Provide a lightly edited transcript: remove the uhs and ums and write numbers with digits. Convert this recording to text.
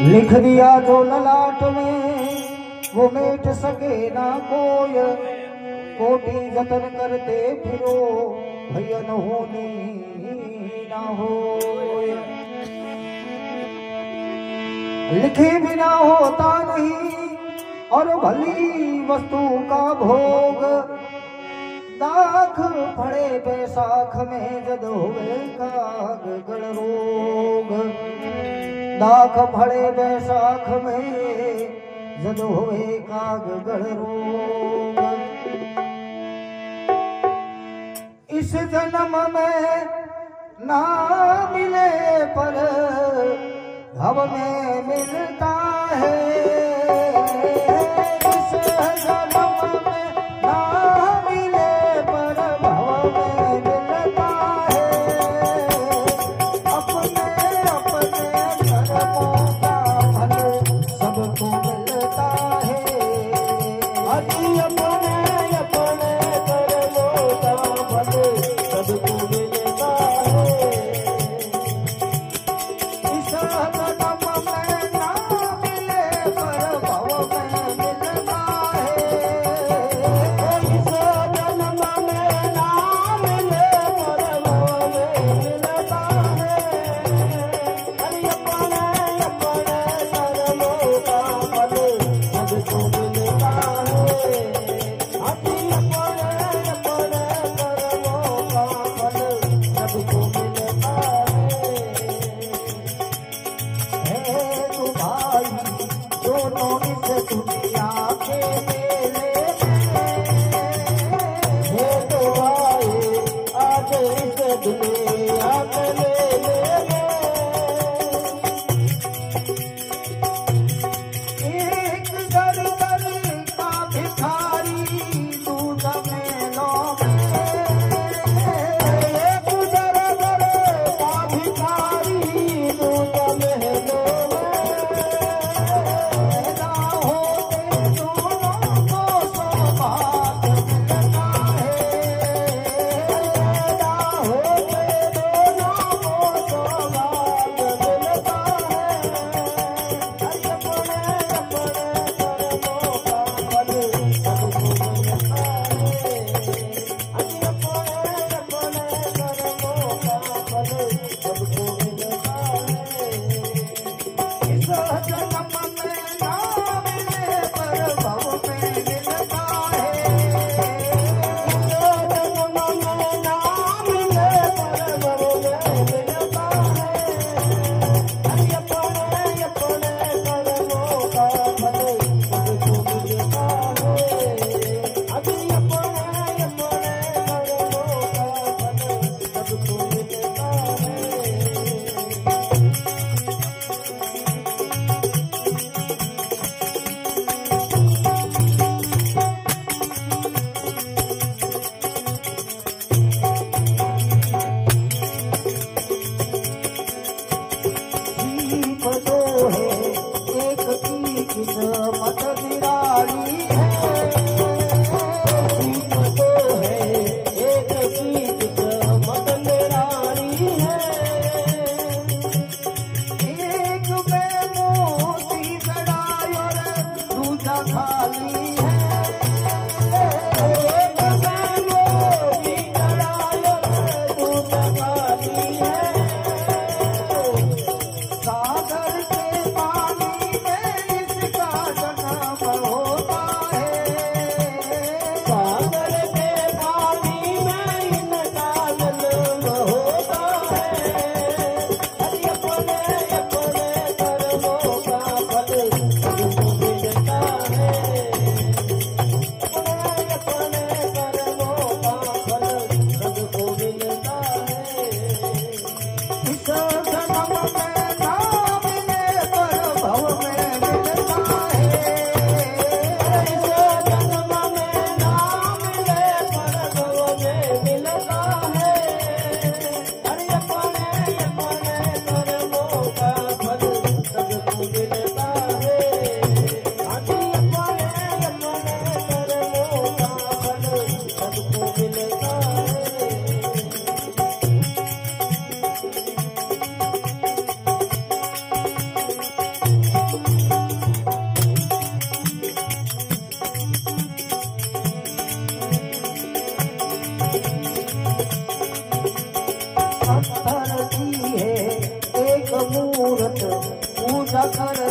लिख दिया जो ललाट में वो मेट सके ना कोई, कोटि जतन करते फिरो भयन होनी ना हो। लिखे बिना होता नहीं और भली वस्तु का भोग, दाख पड़े बैसाख में जद हुए काग गण रोग। दाख पड़े बैसाख में जद हुए काग गण रोग। इस जन्म में ना मिले पर भव में मिलता है। इस जन्म में ना मिले पर भव में मिलता है। अपने अपने कर्मों का फल सबको मिलता है। अति अपने अपने कर्मों का फल सबको मिलता है। इस जन्म में ना मिले पर भव में मिलता है। इस जन्म में ना मिले पर भव में मिलता है। अरे अपने अपने कर्मों का फल सबको मिलता है। अति अपने अपने कर्मों का फल सबको मिलता है। तू भाई दोनों इस दुनिया के मेले है। तो भाई आज इस दुनिया के मेले एक दर दर का भिखारी दूध मेलों में। एक दर दर का भिखारी दूध मेलों में। ना होते दोनों को सौभाग्य मिलता है। ना होते दोनों को सौभाग्य मिलता है। अरे अपने अपने कर्मों का फल सबको मिलता है। अरे अपने अपने कर्मों का फल सबको मिलता है। इस जन्म में ना मिले पर भव में मिलता है। इस जन्म में ना मिले पर भव में मिलता है। अरे अपने अपने कर्मों का फल सबको मिलता है। अरे अपने अपने कर्मों का फल सबको मिलता है। दीप दो है एक की किस्मत निराली है। दीप दो है एक की किस्मत निराली है। एक में मोती जड़ाई और दूजा खाली है। एक में मोती जड़ाई और दूजा खाली है। सागर के पानी में इसका जन्म होता है। सागर के पानी में इनका जन्म होता है। अरे अपने अपने कर्मों का फल सबको मिलता है। अपने अपने कर्मों का फल सबको मिलता है। इस जन्म में ना मिले पर भव में मिलता है। इस जन्म में ना मिले पर भव में मिलता है। अरे अपने पत्थर की है एक मूरत पूजा कर